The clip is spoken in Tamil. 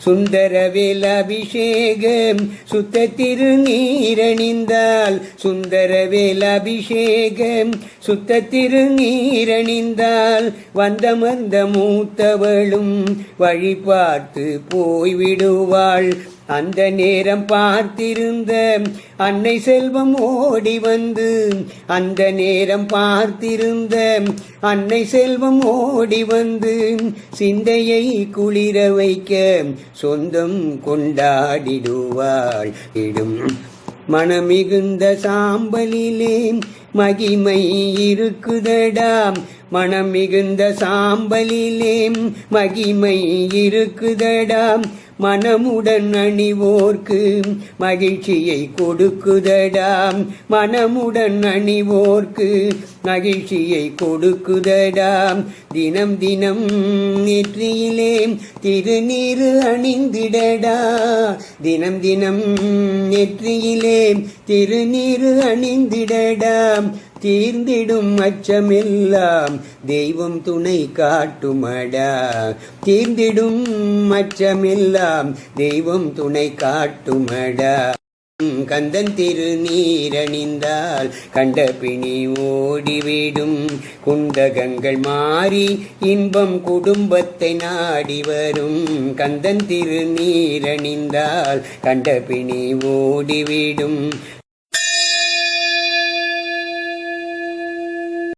சுந்தரவேல் அபிஷேகம் சுத்த திருநீரணிந்தால் சுந்தரவேல் அபிஷேகம் சுத்த திருநீரணிந்தால் வந்த மூத்தவளும் வழி பார்த்து போய்விடுவாள். அந்த நேரம் பார்த்திருந்த அன்னை செல்வம் ஓடி வந்து அந்த நேரம் பார்த்திருந்த அன்னை செல்வம் ஓடி வந்து சிந்தையை குளிர வைக்க சொந்தம் கொண்டாடிடுவாள். இடும் மனமிகுந்த சாம்பலிலே மகிமை இருக்குதடாம். மனம் மிகுந்த சாம்பலிலே மகிமை இருக்குதடாம். மனமுடன் அணிவோர்க்கு மகிழ்ச்சியை கொடுக்குதடாம். மனமுடன் அணிவோர்க்கு மகிழ்ச்சியை கொடுக்குதடாம். தினம் தினம் நெற்றியிலே திருநீறு அணிந்திடடா. தினம் தினம் நெற்றியிலே திருநீறு அணிந்திடடா. தீர்ந்திடும் அச்சமெல்லாம் தெய்வம் துணை காட்டுமடா. தீர்ந்திடும் அச்சமெல்லாம் தெய்வம் துணை காட்டுமடா. கந்தன் திருநீரணிந்தால் கண்ட பிணி ஓடிவிடும். குண்டகங்கள் மாறி இன்பம் குடும்பத்தை நாடி வரும். கந்தன் திருநீரணிந்தால் கண்ட பிணி ஓடிவிடும்.